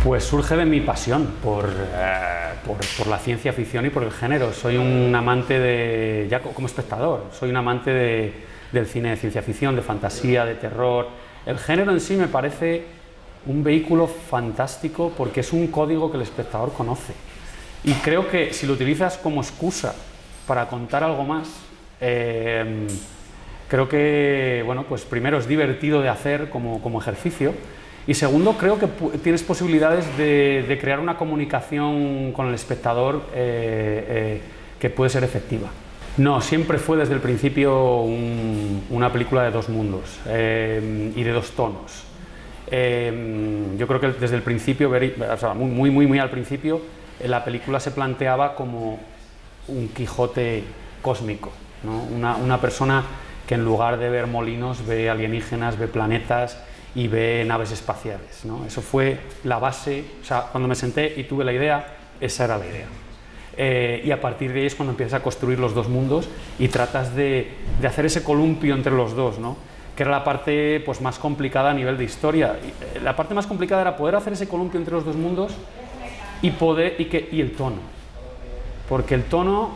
Pues surge de mi pasión por la ciencia ficción y por el género. Soy un amante de, ya como espectador, soy un amante del cine de ciencia ficción, de fantasía, de terror. El género en sí me parece un vehículo fantástico porque es un código que el espectador conoce. Y creo que si lo utilizas como excusa para contar algo más, creo que, bueno, pues primero es divertido de hacer como ejercicio. Y segundo, creo que tienes posibilidades de crear una comunicación con el espectador que puede ser efectiva. No, siempre fue desde el principio una película de dos mundos y de dos tonos. Yo creo que desde el principio, o sea, muy al principio, la película se planteaba como un Quijote cósmico, ¿no? Una persona que en lugar de ver molinos ve alienígenas, ve planetas y ve naves espaciales, ¿no? Eso fue la base. O sea, cuando me senté y tuve la idea, esa era la idea. Y a partir de ahí es cuando empiezas a construir los dos mundos y tratas de hacer ese columpio entre los dos, ¿no? Que era la parte pues, más complicada a nivel de historia. La parte más complicada era poder hacer ese columpio entre los dos mundos y el tono. Porque el tono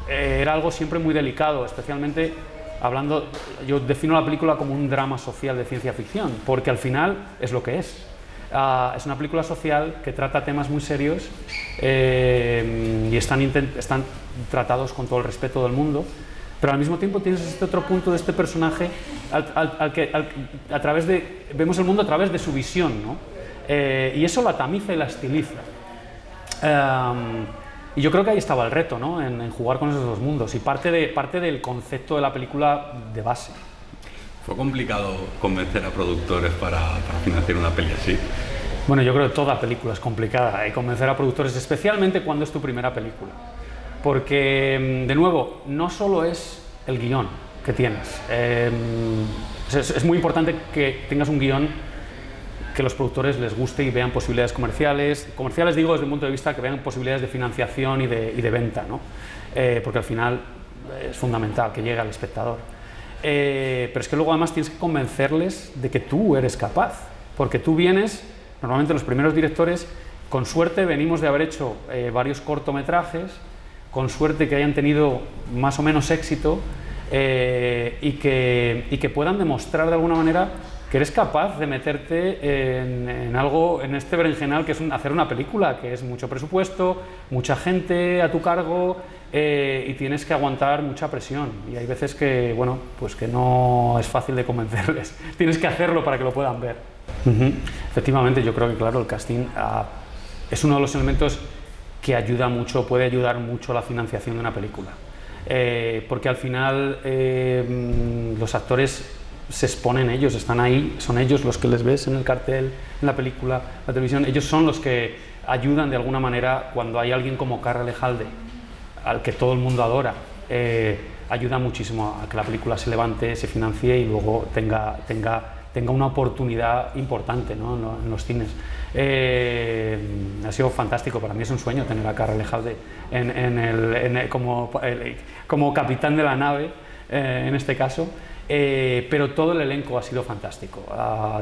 era algo siempre muy delicado, especialmente hablando, yo defino la película como un drama social de ciencia ficción, porque al final es lo que es. Es una película social que trata temas muy serios y están tratados con todo el respeto del mundo, pero al mismo tiempo tienes este otro punto de este personaje al que vemos el mundo a través de su visión, ¿no? Y eso la tamiza y la estiliza. Y yo creo que ahí estaba el reto, ¿no? En jugar con esos dos mundos y parte del concepto de la película de base. ¿Fue complicado convencer a productores para financiar una peli así? Bueno, yo creo que toda película es complicada y convencer a productores, especialmente cuando es tu primera película. Porque, de nuevo, no solo es el guión que tienes. Es muy importante que tengas un guión que los productores les guste y vean posibilidades comerciales. Comerciales digo desde el punto de vista que vean posibilidades de financiación y de venta, ¿no? Porque al final es fundamental que llegue al espectador. Pero es que luego además tienes que convencerles de que tú eres capaz, porque tú vienes, normalmente los primeros directores, con suerte venimos de haber hecho varios cortometrajes, con suerte que hayan tenido más o menos éxito y que puedan demostrar de alguna manera que eres capaz de meterte en algo, en este berenjenal que es hacer una película, que es mucho presupuesto, mucha gente a tu cargo y tienes que aguantar mucha presión. Y hay veces que, bueno, pues que no es fácil de convencerles. Tienes que hacerlo para que lo puedan ver. Efectivamente, yo creo que, claro, el casting es uno de los elementos que ayuda mucho, puede ayudar mucho a la financiación de una película. Porque al final los actores se exponen ellos, están ahí, son ellos los que les ves en el cartel, en la película, la televisión, ellos son los que ayudan de alguna manera cuando hay alguien como Karl Alejalde, al que todo el mundo adora, ayuda muchísimo a que la película se levante, se financie y luego tenga una oportunidad importante, ¿no? en los cines. Ha sido fantástico, para mí es un sueño tener a Karl Alejalde como capitán de la nave, en este caso. Pero todo el elenco ha sido fantástico.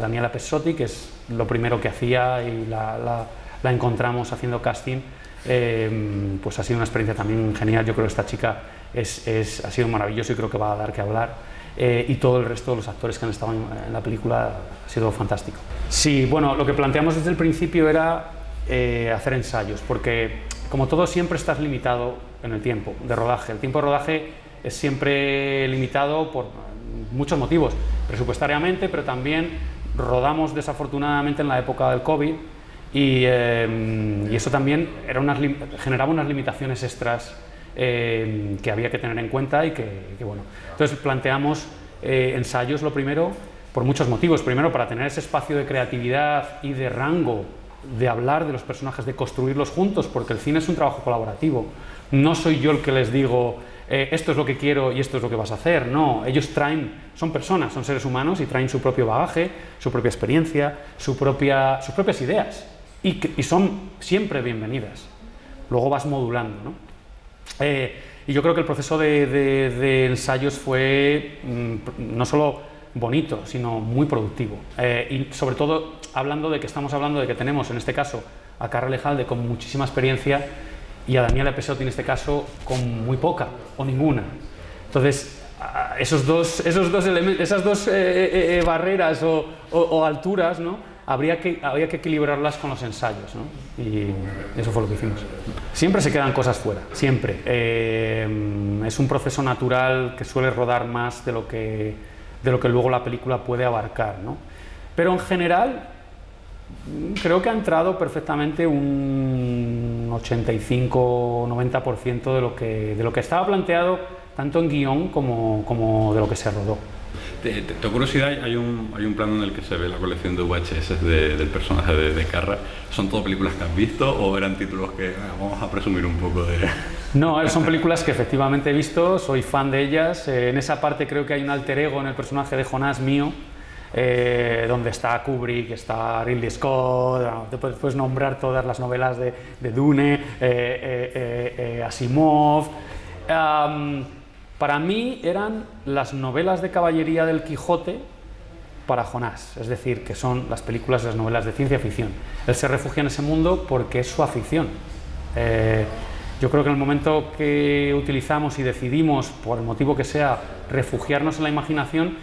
Daniela Pessotti, que es lo primero que hacía y la encontramos haciendo casting, pues ha sido una experiencia también genial. Yo creo que esta chica ha sido maravillosa y creo que va a dar que hablar. Y todo el resto de los actores que han estado en la película ha sido fantástico. Sí, bueno, lo que planteamos desde el principio era hacer ensayos, porque como todo siempre estás limitado en el tiempo de rodaje. El tiempo de rodaje es siempre limitado por muchos motivos, presupuestariamente, pero también rodamos desafortunadamente en la época del COVID y eso también generaba unas limitaciones extras que había que tener en cuenta y que bueno. Entonces planteamos ensayos lo primero por muchos motivos. Primero, para tener ese espacio de creatividad y de rango de hablar de los personajes, de construirlos juntos, porque el cine es un trabajo colaborativo. No soy yo el que les digo esto es lo que quiero y esto es lo que vas a hacer. No, ellos son personas, son seres humanos y traen su propio bagaje, su propia experiencia, sus propias ideas y son siempre bienvenidas. Luego vas modulando, ¿no? Y yo creo que el proceso de ensayos fue no solo bonito, sino muy productivo. Y sobre todo hablando de que tenemos, en este caso, a Carra Lejalde con muchísima experiencia y a Daniela Pesotti, en este caso, con muy poca o ninguna. Entonces, esas dos barreras o alturas, ¿no? Había que equilibrarlas con los ensayos, ¿no? Y eso fue lo que hicimos. Siempre se quedan cosas fuera, siempre. Es un proceso natural que suele rodar más de lo que luego la película puede abarcar, ¿no? Pero en general creo que ha entrado perfectamente un 85-90% de lo que estaba planteado tanto en guión como de lo que se rodó. Tengo curiosidad, hay un plano en el que se ve la colección de VHS del personaje de Carra. ¿Son todas películas que has visto o eran títulos que vamos a presumir un poco de...? No, son películas que efectivamente he visto, soy fan de ellas. En esa parte creo que hay un alter ego en el personaje de Jonás mío, donde está Kubrick, está Ridley Scott, te puedes nombrar todas las novelas de Dune, Asimov. Para mí eran las novelas de caballería del Quijote para Jonás, es decir, que son las películas y las novelas de ciencia ficción. Él se refugia en ese mundo porque es su afición. Yo creo que en el momento que utilizamos y decidimos, por el motivo que sea, refugiarnos en la imaginación,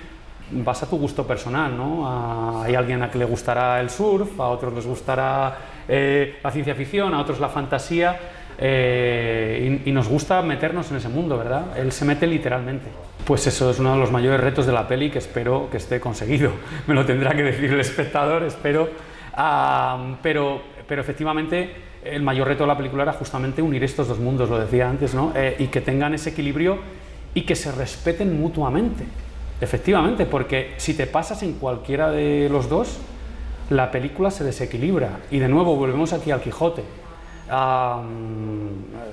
vas a tu gusto personal, ¿no? Hay alguien a que le gustará el surf, a otros les gustará la ciencia ficción, a otros la fantasía. Y nos gusta meternos en ese mundo, ¿verdad? Él se mete literalmente. Pues eso es uno de los mayores retos de la peli que espero que esté conseguido. Me lo tendrá que decir el espectador, espero. Pero efectivamente el mayor reto de la película era justamente unir estos dos mundos, lo decía antes, ¿no? Y que tengan ese equilibrio y que se respeten mutuamente. Efectivamente, porque si te pasas en cualquiera de los dos, la película se desequilibra. Y de nuevo volvemos aquí al Quijote.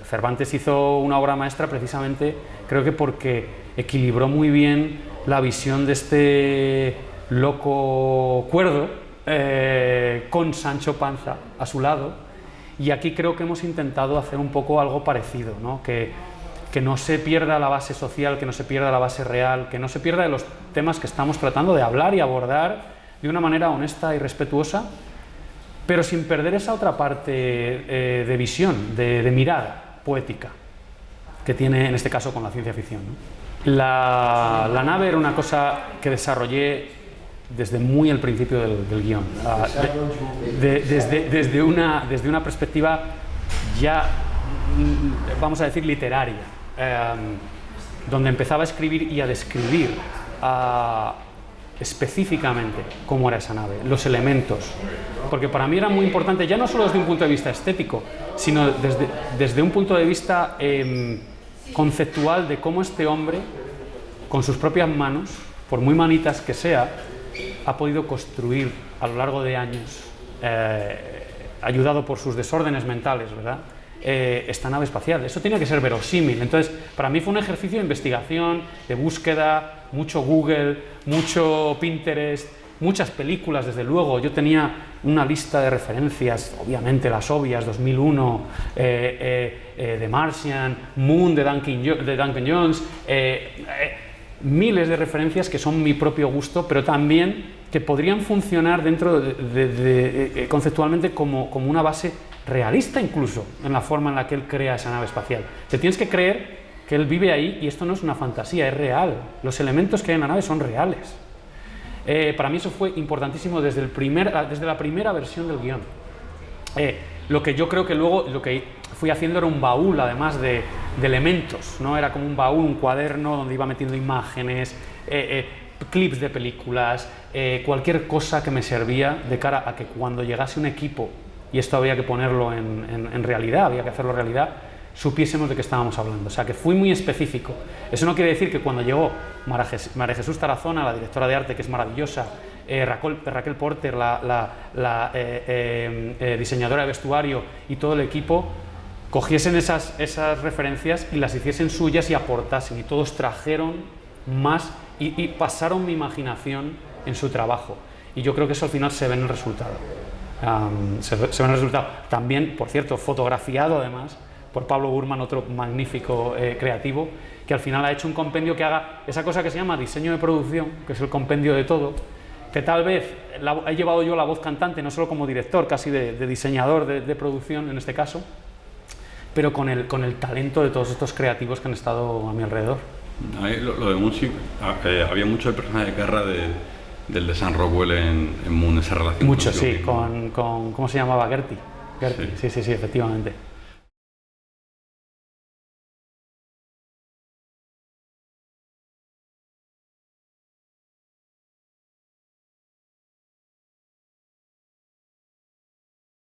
Cervantes hizo una obra maestra precisamente, creo que porque equilibró muy bien la visión de este loco cuerdo con Sancho Panza a su lado, y aquí creo que hemos intentado hacer un poco algo parecido, ¿no? Que no se pierda la base social, que no se pierda la base real, que no se pierda de los temas que estamos tratando de hablar y abordar de una manera honesta y respetuosa, pero sin perder esa otra parte de visión, de mirada poética que tiene en este caso con la ciencia ficción, ¿no? La nave era una cosa que desarrollé desde muy el principio del guión, desde una perspectiva ya, vamos a decir, literaria, donde empezaba a escribir y a describir específicamente cómo era esa nave, los elementos, porque para mí era muy importante, ya no solo desde un punto de vista estético, sino desde un punto de vista conceptual de cómo este hombre, con sus propias manos, por muy manitas que sea, ha podido construir a lo largo de años, ayudado por sus desórdenes mentales, ¿verdad?, esta nave espacial. Eso tiene que ser verosímil. Entonces, para mí fue un ejercicio de investigación, de búsqueda, mucho Google, mucho Pinterest, muchas películas, desde luego. Yo tenía una lista de referencias, obviamente las obvias, 2001, The Martian, Moon de Duncan Jones, miles de referencias que son mi propio gusto, pero también que podrían funcionar dentro conceptualmente como una base realista, incluso en la forma en la que él crea esa nave espacial. Te tienes que creer que él vive ahí y esto no es una fantasía, es real. Los elementos que hay en la nave son reales. Para mí eso fue importantísimo desde la primera versión del guión. Lo que yo creo que luego lo que fui haciendo era un baúl, además de elementos, ¿no? Era como un baúl, un cuaderno donde iba metiendo imágenes, clips de películas, cualquier cosa que me servía de cara a que cuando llegase un equipo, y esto había que ponerlo en realidad, había que hacerlo realidad, supiésemos de qué estábamos hablando. O sea, que fui muy específico. Eso no quiere decir que cuando llegó María Jesús Tarazona, la directora de arte, que es maravillosa, Raquel Porter, la diseñadora de vestuario, y todo el equipo, cogiesen esas referencias y las hiciesen suyas y aportasen, y todos trajeron más y pasaron mi imaginación en su trabajo. Y yo creo que eso al final se ve en el resultado. Se ve en el resultado. También, por cierto, fotografiado además por Pablo Burman, otro magnífico creativo, que al final ha hecho un compendio que haga esa cosa que se llama diseño de producción, que es el compendio de todo, que tal vez he llevado yo la voz cantante, no solo como director, casi de diseñador de producción en este caso, pero con el talento de todos estos creativos que han estado a mi alrededor. Lo de Munch, había mucho el personaje de Carra del de Sam Rockwell en Moon, esa relación. Mucho, sí, con ¿cómo se llamaba? Gertie. Sí, efectivamente.